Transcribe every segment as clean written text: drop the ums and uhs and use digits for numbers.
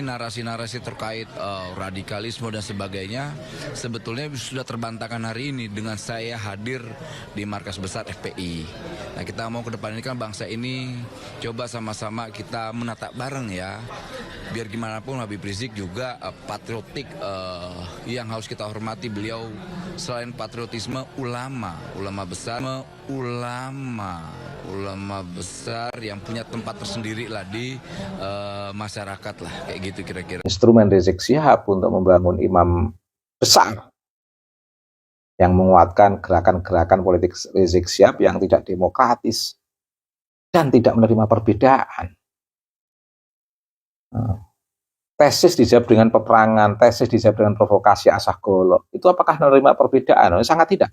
narasi-narasi terkait radikalisme dan sebagainya sebetulnya sudah terbantahkan hari ini dengan saya hadir di markas besar FPI. Nah, kita mau ke depan ini kan bangsa ini coba sama-sama kita menatap bareng ya. Biar gimana pun Habib Rizik juga patriotik yang harus kita hormati. Beliau selain patriotisme ulama besar yang punya tempat tersendiri lah di masyarakat lah, kayak gitu kira-kira. Instrumen Rizik Syihab untuk membangun imam besar yang menguatkan gerakan-gerakan politik Rizik Syihab yang tidak demokratis dan tidak menerima perbedaan. Tesis dijawab dengan peperangan, tesis dijawab dengan provokasi asah golok. Itu apakah menerima perbedaan? Sangat tidak.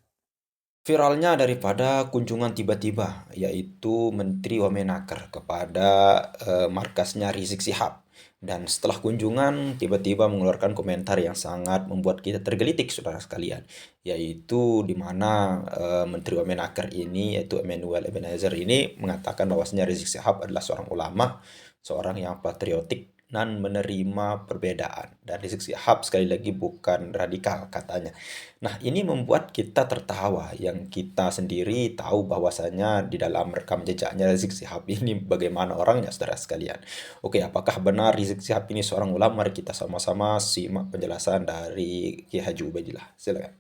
Viralnya daripada kunjungan tiba-tiba, yaitu Menteri Wamenaker kepada markasnya Rizik Syihab. Dan setelah kunjungan, tiba-tiba mengeluarkan komentar yang sangat membuat kita tergelitik, saudara sekalian. Yaitu di mana Menteri Wamenaker ini, yaitu Emmanuel Ebenezer ini, mengatakan bahwasanya Rizik Syihab adalah seorang ulama, seorang yang patriotik, dan menerima perbedaan. Dan Rizik Syihab sekali lagi bukan radikal katanya. Nah, ini membuat kita tertawa, yang kita sendiri tahu bahwasanya di dalam rekam jejaknya Rizik Syihab ini bagaimana orangnya, saudara sekalian. Oke, apakah benar Rizik Syihab ini seorang ulama? Mari kita sama-sama simak penjelasan dari Kiai Haji Ubaidillah. Silakan.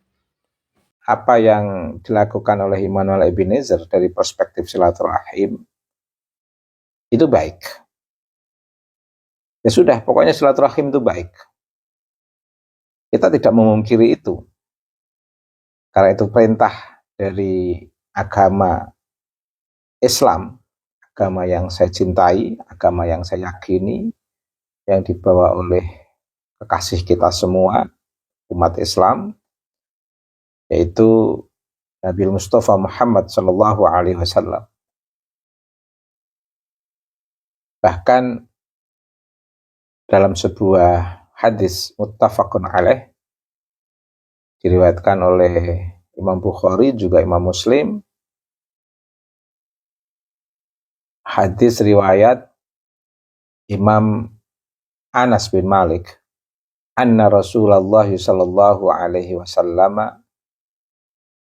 Apa yang dilakukan oleh Emmanuel Ebenezer dari perspektif silaturahim itu baik. Ya sudah, pokoknya silaturahim itu baik. Kita tidak memungkiri itu. Karena itu perintah dari agama Islam, agama yang saya cintai, agama yang saya yakini, yang dibawa oleh kekasih kita semua, umat Islam, yaitu Nabi Mustafa Muhammad Sallallahu Alaihi Wasallam. Bahkan dalam sebuah hadis muttafaqun alaih diriwayatkan oleh Imam Bukhari juga Imam Muslim, hadis riwayat Imam Anas bin Malik, anna Rasulullah sallallahu alaihi wasallam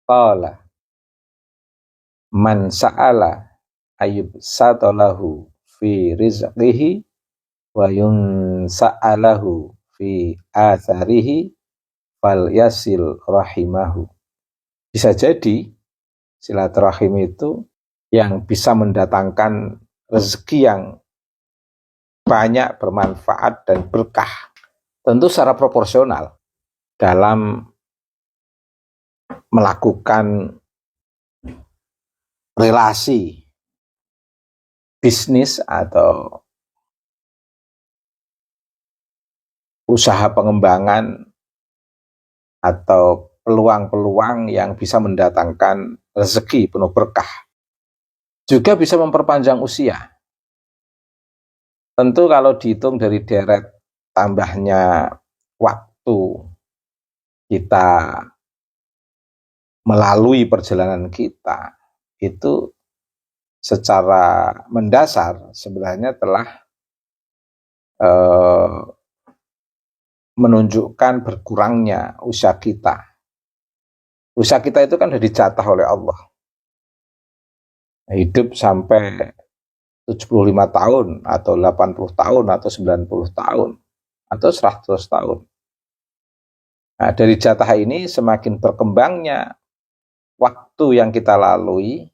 qala man sa'ala ayyub satalahu fi rizqihi wa yunsa'alahu fi atharihi fal yasil rahimahu. Bisa jadi silaturahim itu yang bisa mendatangkan rezeki yang banyak, bermanfaat dan berkah. Tentu secara proporsional dalam melakukan relasi bisnis atau usaha pengembangan atau peluang-peluang yang bisa mendatangkan rezeki penuh berkah. Juga bisa memperpanjang usia. Tentu kalau dihitung dari deret tambahnya waktu kita melalui perjalanan kita, itu secara mendasar sebenarnya telah menunjukkan berkurangnya usia kita. Usia kita itu kan sudah dijatah oleh Allah. Hidup sampai 75 tahun, atau 80 tahun, atau 90 tahun, atau 100 tahun. Nah, dari jatah ini semakin berkembangnya waktu yang kita lalui,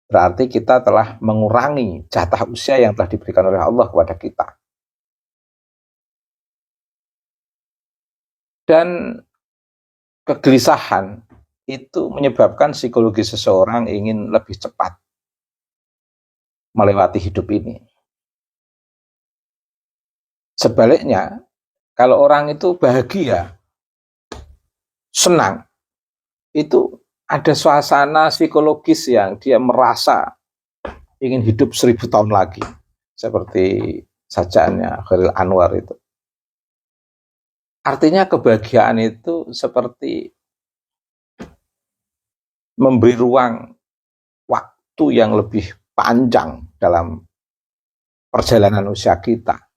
berarti kita telah mengurangi jatah usia yang telah diberikan oleh Allah kepada kita. Dan kegelisahan itu menyebabkan psikologi seseorang ingin lebih cepat melewati hidup ini. Sebaliknya, kalau orang itu bahagia, senang, itu ada suasana psikologis yang dia merasa ingin hidup 1000 tahun lagi. Seperti sajaannya Khairil Anwar itu. Artinya kebahagiaan itu seperti memberi ruang waktu yang lebih panjang dalam perjalanan usia kita.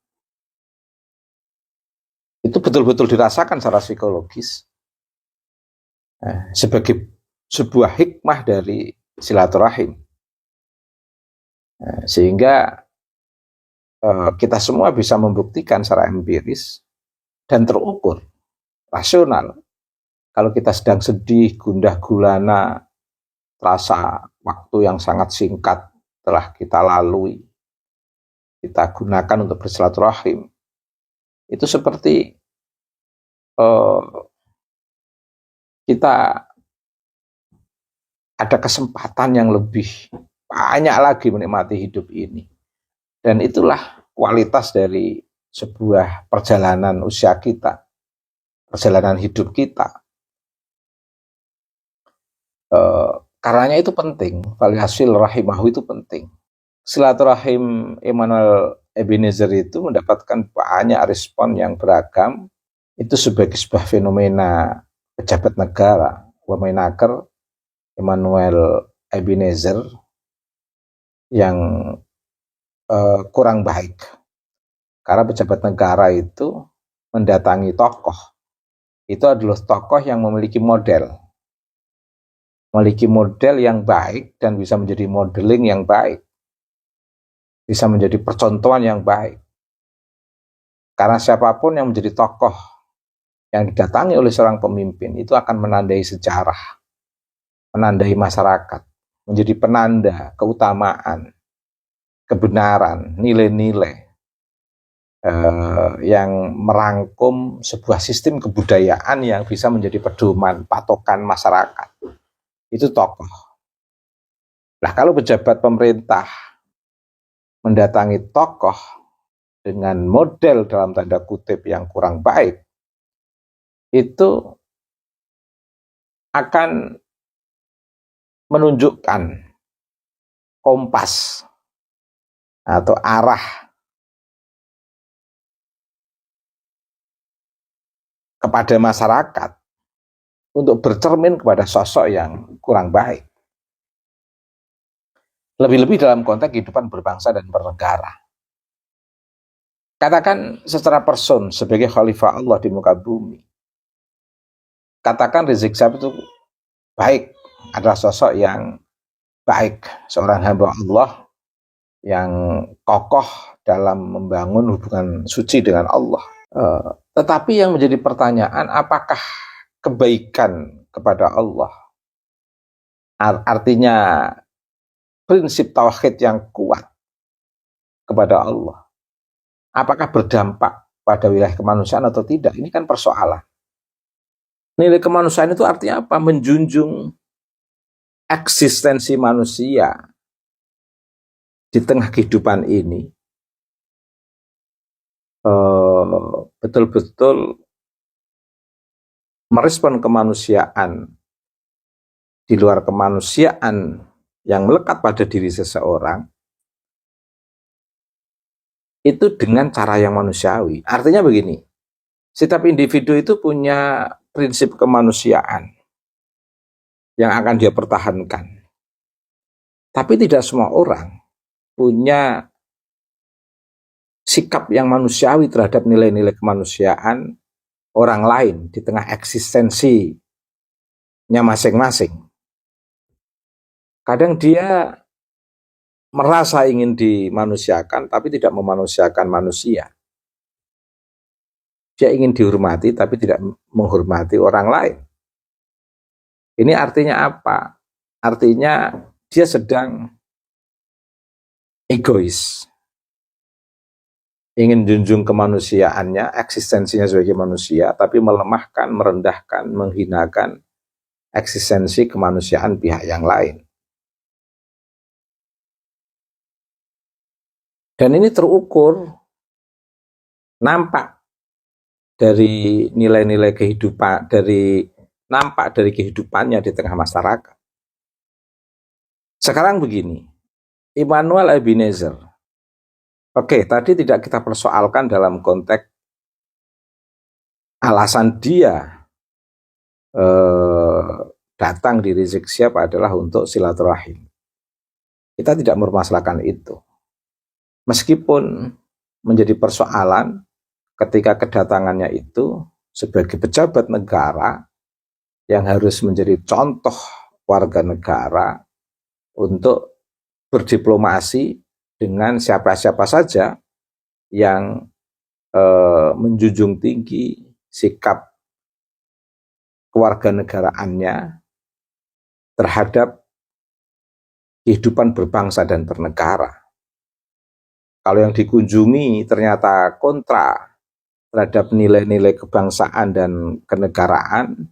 itu betul-betul dirasakan secara psikologis sebagai sebuah hikmah dari silaturahim. Sehingga kita semua bisa membuktikan secara empiris dan terukur, rasional. Kalau kita sedang sedih, gundah gulana, terasa waktu yang sangat singkat telah kita lalui, kita gunakan untuk bersilaturahim. Itu seperti kita ada kesempatan yang lebih banyak lagi menikmati hidup ini. Dan itulah kualitas dari sebuah perjalanan usia kita, perjalanan hidup kita. Karenanya itu penting, Falyasil rahimahu itu penting. Silaturahim Immanuel Ebenezer itu mendapatkan banyak respon yang beragam. Itu sebagai sebuah fenomena pejabat negara, Wamenaker Immanuel Ebenezer yang kurang baik. Karena pejabat negara itu mendatangi tokoh. Itu adalah tokoh yang memiliki model. Memiliki model yang baik dan bisa menjadi modeling yang baik. Bisa menjadi percontohan yang baik. Karena siapapun yang menjadi tokoh yang didatangi oleh seorang pemimpin itu akan menandai sejarah, menandai masyarakat, menjadi penanda keutamaan, kebenaran, nilai-nilai yang merangkum sebuah sistem kebudayaan yang bisa menjadi pedoman, patokan masyarakat. Itu tokoh. Nah, kalau pejabat pemerintah mendatangi tokoh dengan model dalam tanda kutip yang kurang baik, itu akan menunjukkan kompas atau arah kepada masyarakat untuk bercermin kepada sosok yang kurang baik. Lebih-lebih dalam konteks kehidupan berbangsa dan bernegara. Katakan secara person sebagai khalifah Allah di muka bumi. Katakan Rizik Syihab itu baik, adalah sosok yang baik, seorang hamba Allah yang kokoh dalam membangun hubungan suci dengan Allah. Tetapi yang menjadi pertanyaan, apakah kebaikan kepada Allah, artinya prinsip tauhid yang kuat kepada Allah, apakah berdampak pada wilayah kemanusiaan atau tidak? Ini kan persoalan. Nilai kemanusiaan itu artinya apa? Menjunjung eksistensi manusia di tengah kehidupan ini betul-betul merespon kemanusiaan di luar kemanusiaan yang melekat pada diri seseorang itu dengan cara yang manusiawi. Artinya begini, setiap individu itu punya prinsip kemanusiaan yang akan dia pertahankan. Tapi tidak semua orang punya sikap yang manusiawi terhadap nilai-nilai kemanusiaan orang lain di tengah eksistensinya masing-masing. Kadang dia merasa ingin dimanusiakan tapi tidak memanusiakan manusia. Dia ingin dihormati tapi tidak menghormati orang lain. Ini artinya apa? Artinya dia sedang egois. Ingin junjung kemanusiaannya, eksistensinya sebagai manusia, tapi melemahkan, merendahkan, menghinakan eksistensi kemanusiaan pihak yang lain. Dan ini terukur, nampak dari nilai-nilai kehidupan, nampak dari kehidupannya di tengah masyarakat. Sekarang begini, Immanuel Ebenezer, oke, tadi tidak kita persoalkan dalam konteks alasan dia datang di Rizik Syihab adalah untuk silaturahim. Kita tidak mempermasalahkan itu. Meskipun menjadi persoalan ketika kedatangannya itu sebagai pejabat negara yang harus menjadi contoh warga negara untuk berdiplomasi dengan siapa-siapa saja yang menjunjung tinggi sikap kewarganegaraannya terhadap kehidupan berbangsa dan bernegara. Kalau yang dikunjungi ternyata kontra terhadap nilai-nilai kebangsaan dan kenegaraan,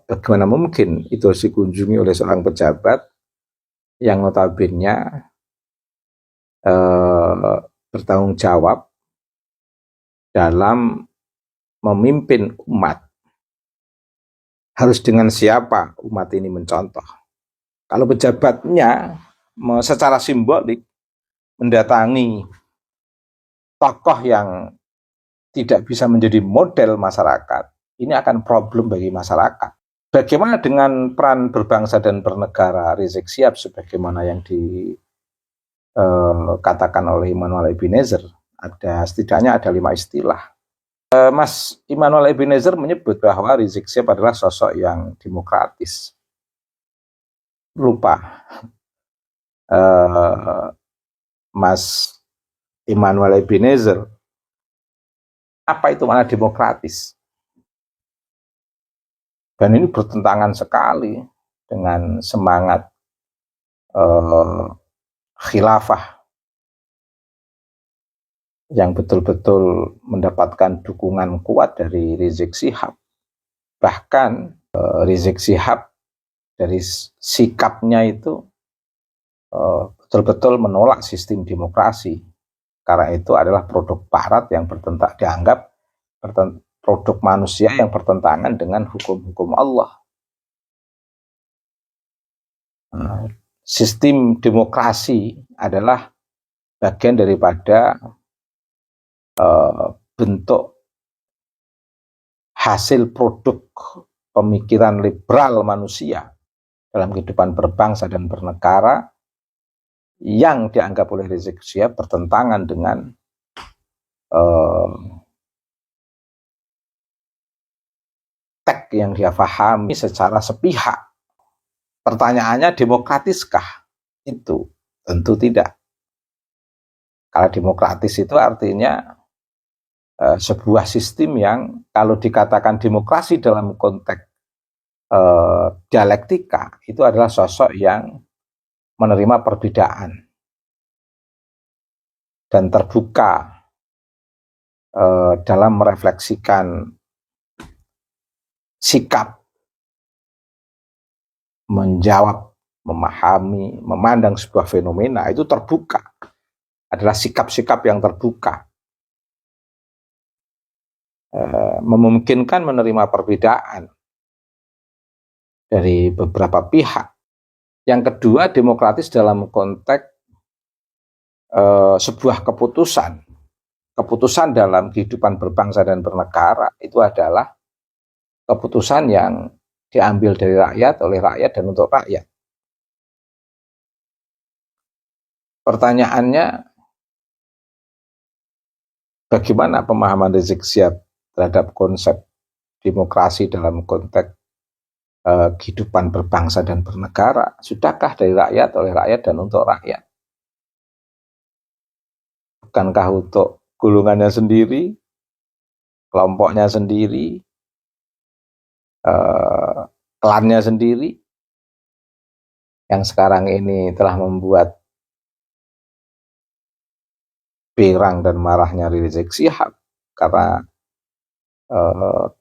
bagaimana mungkin itu harus dikunjungi oleh seorang pejabat yang notabene bertanggung jawab dalam memimpin umat. Harus dengan siapa umat ini mencontoh. Kalau pejabatnya secara simbolik mendatangi tokoh yang tidak bisa menjadi model masyarakat, ini akan problem bagi masyarakat. Bagaimana dengan peran berbangsa dan bernegara Rizik Syihab sebagaimana yang dikatakan oleh Immanuel Ebenezer? Setidaknya ada 5 istilah. Mas Immanuel Ebenezer menyebut bahwa Rizik Syihab adalah sosok yang demokratis. Lupa Mas Immanuel Ebenezer, apa itu makna demokratis? Dan ini bertentangan sekali dengan semangat khilafah yang betul-betul mendapatkan dukungan kuat dari Rizik Syihab. Bahkan Rizik Syihab dari sikapnya itu betul-betul menolak sistem demokrasi, karena itu adalah produk barat yang dianggap produk manusia yang bertentangan dengan hukum-hukum Allah. Sistem demokrasi adalah bagian daripada bentuk hasil produk pemikiran liberal manusia dalam kehidupan berbangsa dan bernegara yang dianggap oleh Rizik Syihab bertentangan dengan teks yang dia pahami secara sepihak. Pertanyaannya, demokratiskah itu? Tentu tidak. Kalau demokratis itu artinya sebuah sistem yang kalau dikatakan demokrasi dalam konteks dialektika, itu adalah sosok yang menerima perbedaan dan terbuka dalam merefleksikan sikap, menjawab, memahami, memandang sebuah fenomena, itu terbuka. Adalah sikap-sikap yang terbuka. Memungkinkan menerima perbedaan dari beberapa pihak. Yang kedua, demokratis dalam konteks sebuah keputusan. Keputusan dalam kehidupan berbangsa dan bernegara itu adalah keputusan yang diambil dari rakyat, oleh rakyat, dan untuk rakyat. Pertanyaannya, bagaimana pemahaman Rizik Syihab terhadap konsep demokrasi dalam konteks kehidupan berbangsa dan bernegara? Sudahkah dari rakyat, oleh rakyat, dan untuk rakyat? Bukankah untuk golongannya sendiri, kelompoknya sendiri, klannya sendiri, yang sekarang ini telah membuat pirang dan marahnya Rizik Syihab karena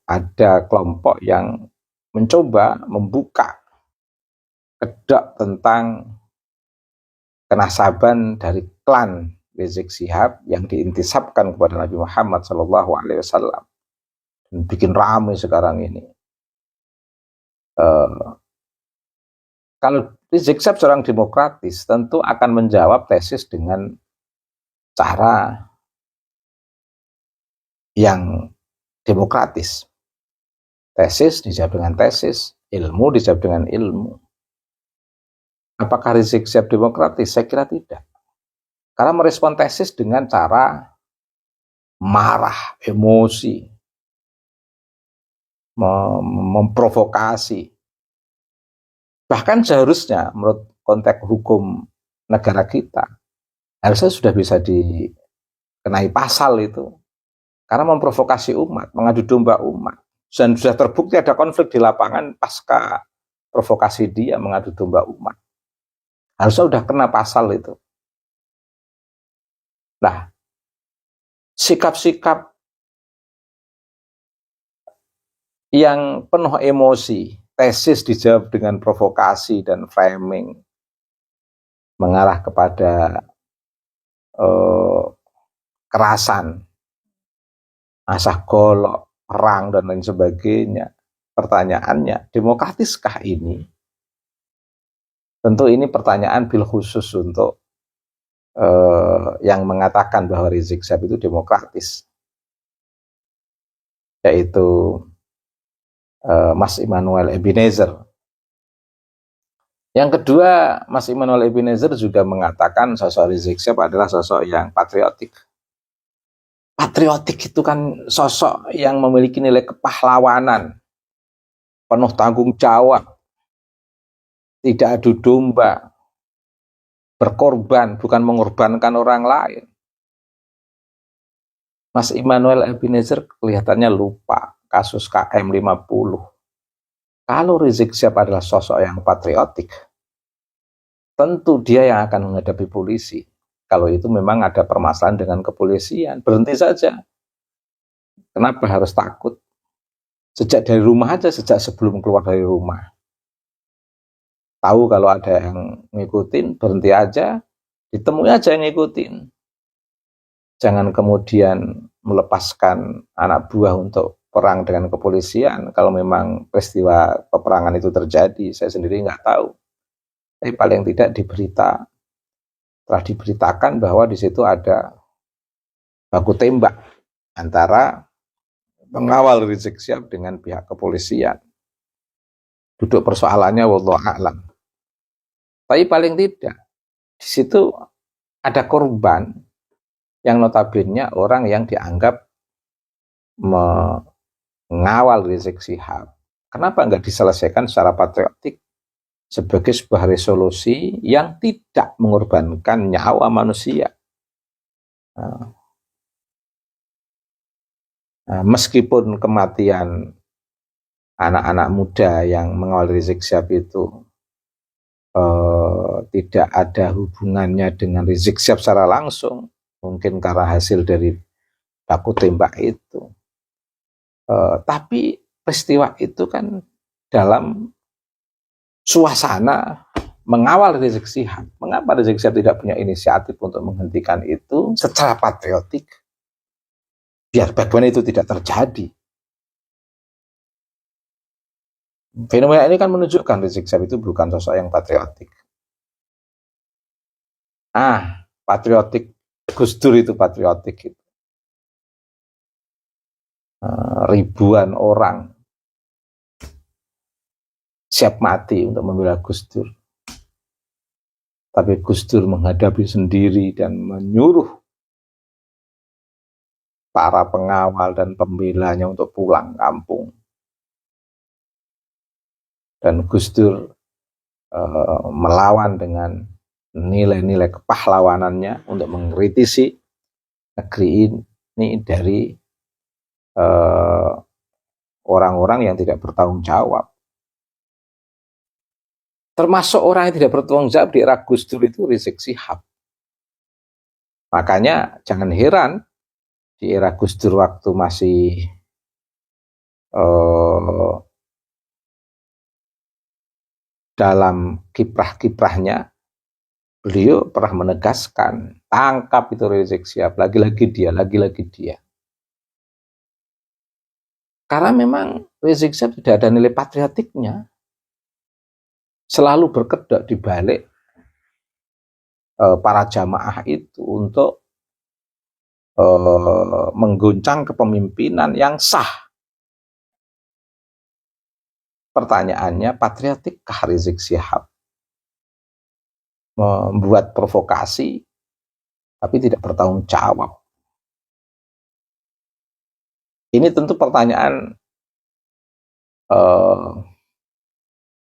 ada kelompok yang mencoba membuka kedok tentang kenasaban dari klan Rizik Syihab yang diintisabkan kepada Nabi Muhammad SAW dan bikin ramai sekarang ini. Kalau Rizik Syihab seorang demokratis, tentu akan menjawab tesis dengan cara yang demokratis. Tesis dijawab dengan tesis, ilmu dijawab dengan ilmu. Apakah Rizik Syihab demokratis? Saya kira tidak. Karena merespon tesis dengan cara marah, emosi, memprovokasi. Bahkan seharusnya menurut konteks hukum negara kita, harusnya sudah bisa dikenai pasal itu. Karena memprovokasi umat, mengadu domba umat. Dan sudah terbukti ada konflik di lapangan pasca provokasi dia mengadu domba umat. Harusnya sudah kena pasal itu. Nah, sikap-sikap yang penuh emosi, tesis dijawab dengan provokasi dan framing, mengarah kepada kerasan, asah golok, perang, dan lain sebagainya. Pertanyaannya, demokratiskah ini? Tentu ini pertanyaan bil khusus untuk yang mengatakan bahwa Rizik Syihab itu demokratis, yaitu Mas Immanuel Ebenezer. Yang kedua, Mas Immanuel Ebenezer juga mengatakan sosok Rizik Syihab adalah sosok yang patriotik. Patriotik itu kan sosok yang memiliki nilai kepahlawanan, penuh tanggung jawab, tidak adu domba, berkorban, bukan mengorbankan orang lain. Mas Immanuel Ebenezer kelihatannya lupa kasus KM 50. Kalau Rizik Syihab adalah sosok yang patriotik, tentu dia yang akan menghadapi polisi. Kalau itu memang ada permasalahan dengan kepolisian, berhenti saja. Kenapa harus takut? Sejak dari rumah aja, sejak sebelum keluar dari rumah. Tahu kalau ada yang ngikutin, berhenti aja, ditemui aja yang ngikutin. Jangan kemudian melepaskan anak buah untuk perang dengan kepolisian. Kalau memang peristiwa peperangan itu terjadi, saya sendiri nggak tahu. Tapi paling tidak telah diberitakan bahwa di situ ada baku tembak antara pengawal Rizik Syihab dengan pihak kepolisian. Duduk persoalannya wallahu a'lam. Tapi paling tidak di situ ada korban yang notabene orang yang dianggap mengawal Rizik Syihab. Kenapa nggak diselesaikan secara patriotik sebagai sebuah resolusi yang tidak mengorbankan nyawa manusia? Meskipun kematian anak-anak muda yang mengawal Rizik Syihab itu tidak ada hubungannya dengan Rizik Syihab secara langsung, mungkin karena hasil dari baku tembak itu. Tapi peristiwa itu kan dalam suasana mengawal Rizik Syihab. Mengapa Rizik Syihab tidak punya inisiatif untuk menghentikan itu secara patriotik? Biar bagaimana itu tidak terjadi. Fenomena ini kan menunjukkan Rizik Syihab itu bukan sosok yang patriotik. Patriotik, Gus Dur itu patriotik. Ribuan orang siap mati untuk membela Gus Dur. Tapi Gus Dur menghadapi sendiri dan menyuruh para pengawal dan pembelanya untuk pulang kampung. Dan Gus Dur melawan dengan nilai-nilai kepahlawanannya untuk mengkritisi negeri ini dari orang-orang yang tidak bertanggung jawab. Termasuk orang yang tidak bertanggung jawab di era Gus Dur itu Rizik Syihab. Makanya jangan heran di era Gus Dur waktu masih dalam kiprah-kiprahnya, beliau pernah menegaskan, tangkap itu Rizik Syihab, lagi-lagi dia. Karena memang Rizik Syihab tidak ada nilai patriotiknya, selalu berkedok di balik para jamaah itu untuk mengguncang kepemimpinan yang sah. Pertanyaannya, patriotikkah Rizik Syihab membuat provokasi tapi tidak bertanggung jawab? Ini tentu pertanyaan eh,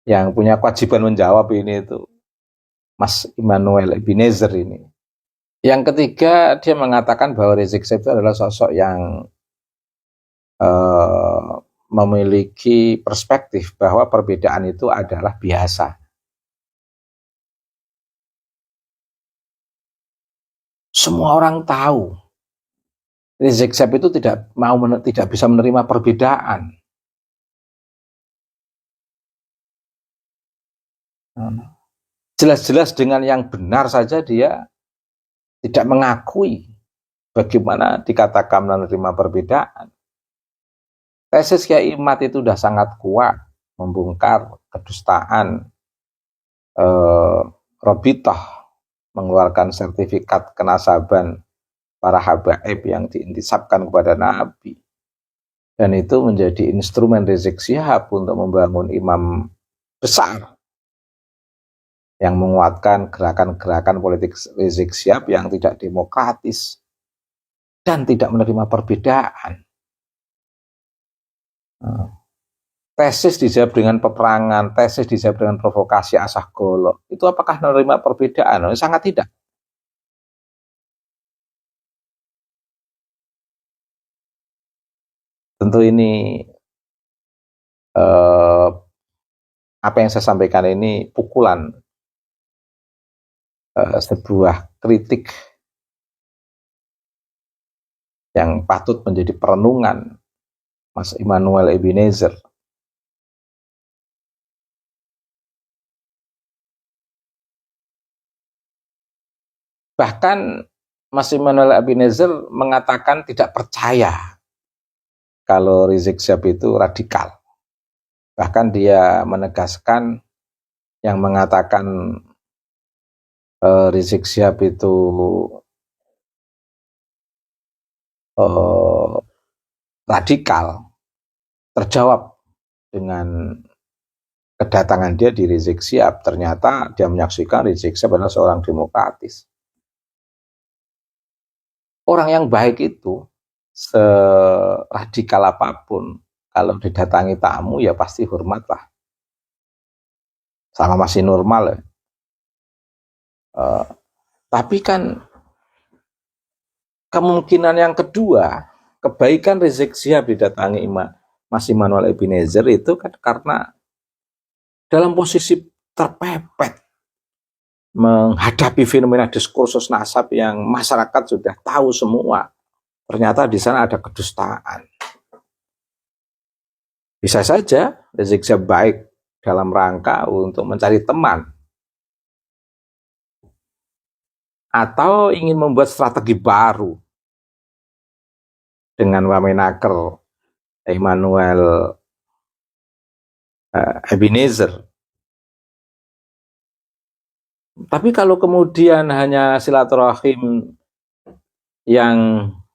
yang punya kewajiban menjawab ini itu Mas Immanuel Ebenezer ini. Yang ketiga, dia mengatakan bahwa Rizik Syihab itu adalah sosok yang memiliki perspektif bahwa perbedaan itu adalah biasa. Semua orang tahu Rizik Syihab itu tidak bisa menerima perbedaan. Jelas-jelas dengan yang benar saja dia tidak mengakui bagaimana dikatakan menerima perbedaan. Tesis Kiai Imad itu sudah sangat kuat membongkar kedustaan Robitoh mengeluarkan sertifikat kenasaban para habaib yang diintisabkan kepada Nabi. Dan itu menjadi instrumen Rizik Syihab untuk membangun imam besar yang menguatkan gerakan-gerakan politik Rizik Syihab yang tidak demokratis dan tidak menerima perbedaan. Tesis dijawab dengan peperangan, tesis dijawab dengan provokasi asah golok. Itu apakah menerima perbedaan? Sangat tidak. Tentu ini apa yang saya sampaikan ini pukulan, sebuah kritik yang patut menjadi perenungan Mas Immanuel Ebenezer. Bahkan Mas Immanuel Ebenezer mengatakan tidak percaya kalau Rizik Syihab itu radikal. Bahkan dia menegaskan yang mengatakan Rizik Syihab itu radikal terjawab dengan kedatangan dia di Rizik Syihab. Ternyata dia menyaksikan Rizik Syihab adalah seorang demokratis. Orang yang baik itu seradikal apapun, kalau didatangi tamu ya pasti hormat lah, sama masih normal ya. Tapi kan kemungkinan yang kedua, kebaikan Rizik Syihab didatangi Mas Immanuel Ebenezer itu kan karena dalam posisi terpepet menghadapi fenomena diskursus nasab yang masyarakat sudah tahu semua. Ternyata di sana ada kedustaan. Bisa saja Rizik Syihab baik dalam rangka untuk mencari teman, atau ingin membuat strategi baru dengan Wamenaker Immanuel Ebenezer. Tapi kalau kemudian hanya silaturahim yang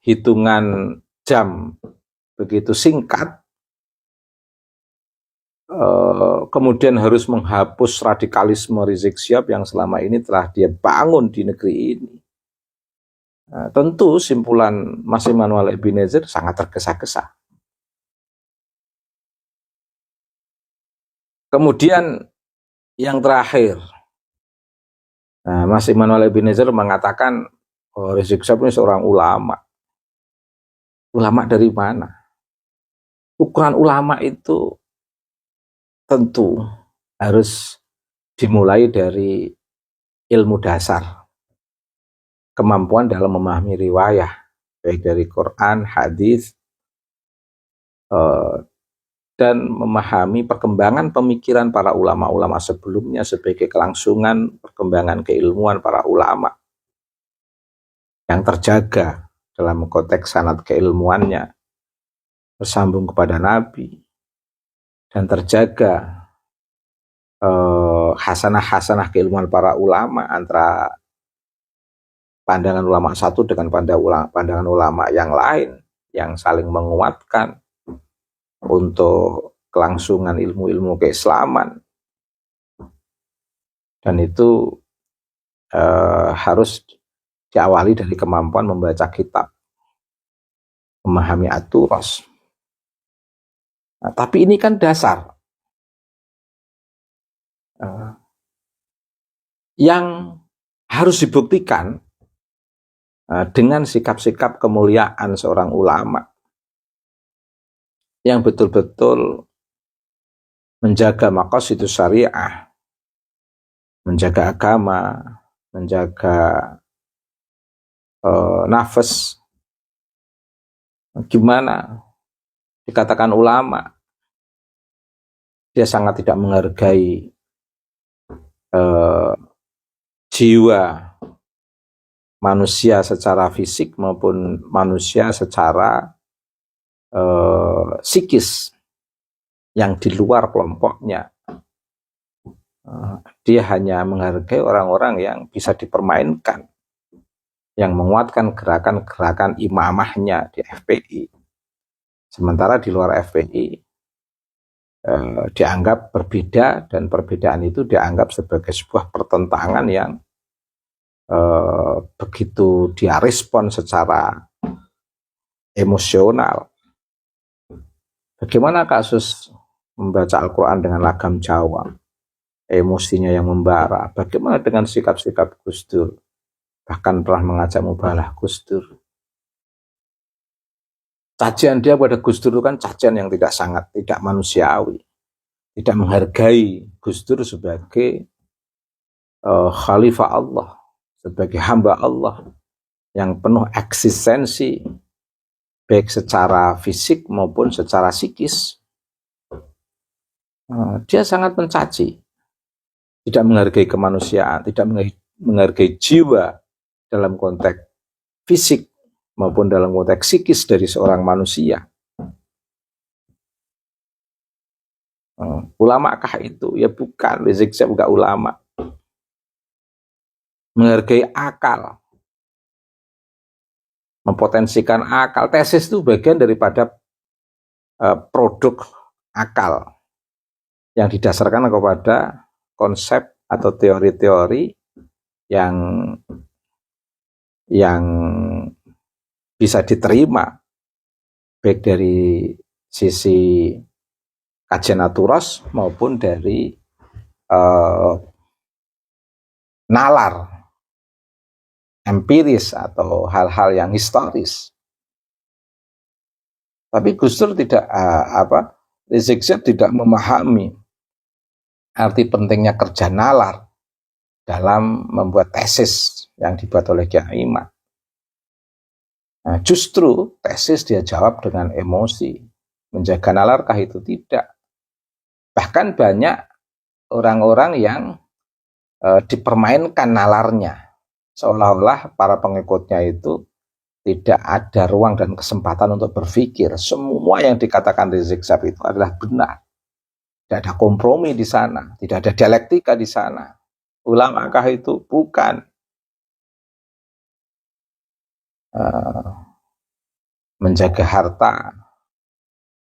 hitungan jam begitu singkat, kemudian harus menghapus radikalisme Rizik Syihab yang selama ini telah dia bangun di negeri ini, tentu simpulan Mas Immanuel Ebenezer sangat tergesa-gesa. Kemudian yang terakhir, Mas Immanuel Ebenezer mengatakan Rizik Syihab ini seorang ulama. Ulama dari mana? Ukuran ulama itu tentu harus dimulai dari ilmu dasar, kemampuan dalam memahami riwayah, baik dari Quran, hadis, dan memahami perkembangan pemikiran para ulama-ulama sebelumnya sebagai kelangsungan perkembangan keilmuan para ulama yang terjaga dalam konteks sanad keilmuannya bersambung kepada Nabi dan terjaga hasanah-hasanah keilmuan para ulama antara pandangan ulama satu dengan pandangan ulama yang lain yang saling menguatkan untuk kelangsungan ilmu-ilmu keislaman. Dan itu harus diawali dari kemampuan membaca kitab, memahami aturos, Nah, tapi ini kan dasar yang harus dibuktikan dengan sikap-sikap kemuliaan seorang ulama yang betul-betul menjaga maqasidus syariah, menjaga agama, menjaga nafas. Gimana dikatakan ulama, dia sangat tidak menghargai jiwa manusia secara fisik maupun manusia secara psikis yang di luar kelompoknya. Dia hanya menghargai orang-orang yang bisa dipermainkan, yang menguatkan gerakan-gerakan imamahnya di FPI. Sementara di luar FPI dianggap berbeda, dan perbedaan itu dianggap sebagai sebuah pertentangan yang begitu dia respon secara emosional. Bagaimana kasus membaca Al-Quran dengan lagam Jawa, emosinya yang membara? Bagaimana dengan sikap-sikap Gus Dur? Bahkan pernah mengajak mubalah Gus Dur. Cacian dia pada Gus Dur kan cacian yang tidak manusiawi, tidak menghargai Gus Dur sebagai khalifah Allah, sebagai hamba Allah yang penuh eksistensi, baik secara fisik maupun secara psikis. Dia sangat mencaci, tidak menghargai kemanusiaan, tidak menghargai jiwa dalam konteks fisik maupun dalam konteks psikis dari seorang manusia. Ulamakah itu? Ya bukan. Rizik Syihab bukan ulama. Menghargai akal, mempotensikan akal. Tesis itu bagian daripada produk akal yang didasarkan kepada konsep atau teori-teori yang bisa diterima baik dari sisi kajian naturos maupun dari nalar empiris atau hal-hal yang historis. Tapi Gus Dur Rizik Syihab tidak memahami arti pentingnya kerja nalar dalam membuat tesis yang dibuat oleh Kiai Imam. Nah, justru tesis dia jawab dengan emosi. Menjaga nalarkah itu? Tidak. Bahkan banyak orang-orang yang dipermainkan nalarnya, seolah-olah para pengikutnya itu tidak ada ruang dan kesempatan untuk berpikir. Semua yang dikatakan Rizik Syihab itu adalah benar. Tidak ada kompromi di sana, tidak ada dialektika di sana. Ulamakah itu? Bukan. Menjaga harta,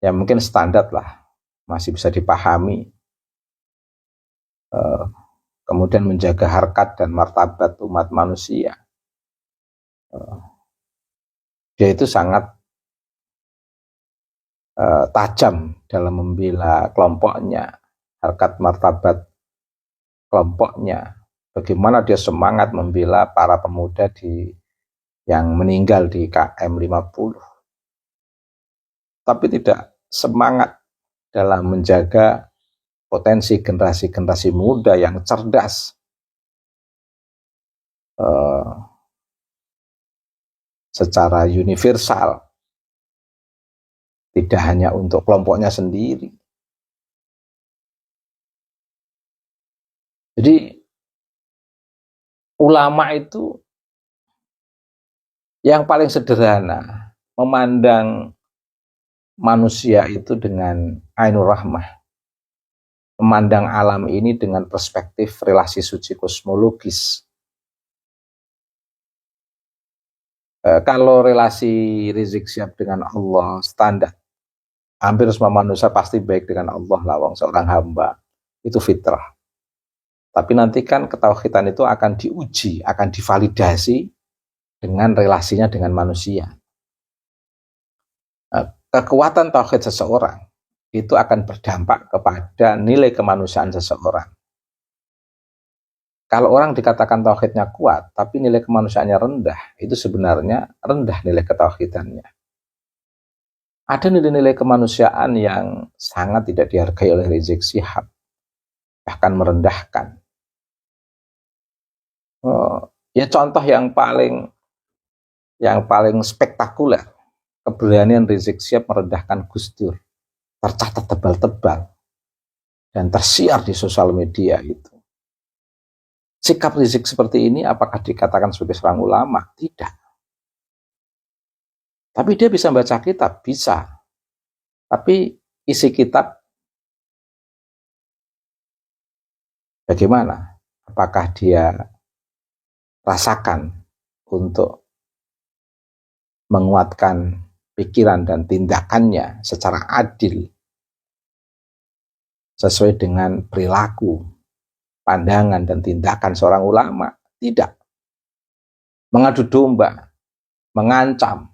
ya mungkin standar lah, masih bisa dipahami. Kemudian menjaga harkat dan martabat umat manusia. Dia itu sangat tajam dalam membela kelompoknya, harkat martabat kelompoknya. Bagaimana dia semangat membela para pemuda yang meninggal di KM 50. Tapi tidak semangat dalam menjaga potensi generasi-generasi muda yang cerdas, secara universal, tidak hanya untuk kelompoknya sendiri. Jadi ulama itu yang paling sederhana, memandang manusia itu dengan ainur rahmah, memandang alam ini dengan perspektif relasi suci kosmologis. Kalau relasi Rizik Syihab dengan Allah standar, hampir semua manusia pasti baik dengan Allah, lawang seorang hamba, itu fitrah. Tapi nanti kan ketauhidan itu akan diuji, akan divalidasi dengan relasinya dengan manusia. Kekuatan tauhid seseorang itu akan berdampak kepada nilai kemanusiaan seseorang. Kalau orang dikatakan tauhidnya kuat, tapi nilai kemanusiaannya rendah, itu sebenarnya rendah nilai ketauhidannya. Ada nilai-nilai kemanusiaan yang sangat tidak dihargai oleh Rizik Syihab, bahkan merendahkan. Ya contoh yang paling spektakuler, keberanian Rizik Syihab merendahkan Gus Dur, tercatat tebal-tebal dan tersiar di sosial media itu. Sikap Rizik seperti ini apakah dikatakan sebagai seorang ulama? Tidak. Tapi dia bisa baca kitab? Bisa. Tapi isi kitab bagaimana? Apakah dia rasakan untuk menguatkan pikiran dan tindakannya secara adil sesuai dengan perilaku, pandangan dan tindakan seorang ulama? Tidak. Mengadu domba, mengancam.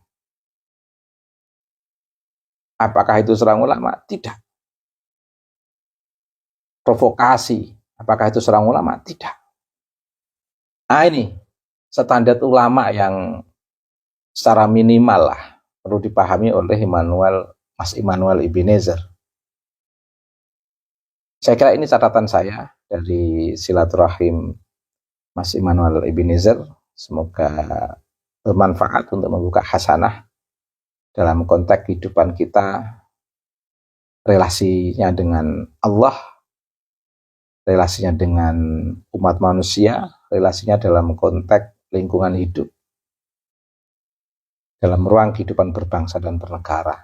Apakah itu seorang ulama? Tidak. Provokasi, apakah itu seorang ulama? Tidak. Nah ini standar ulama yang secara minimal lah perlu dipahami oleh Mas Immanuel Ebenezer. Saya kira ini catatan saya dari silaturahim Mas Immanuel Ebenezer. Semoga bermanfaat untuk membuka hasanah dalam konteks kehidupan kita, relasinya dengan Allah, relasinya dengan umat manusia, relasinya dalam konteks lingkungan hidup, dalam ruang kehidupan berbangsa dan bernegara.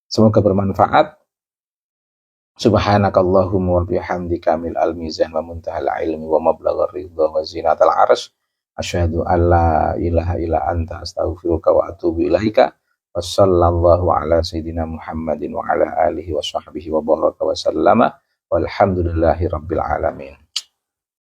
Semoga bermanfaat. Subhanakallahumma wa bihamdika mil'al mizan wa muntahal ilmi wa mablaghar ridha wa zinatal arsy. Asyhadu an la ilaha illa anta astaghfiruka wa atubu ilaika. Wassallallahu ala sayyidina Muhammadin wa ala alihi wa sahbihi wa baraka wa sallama. Walhamdulillahi rabbil alamin.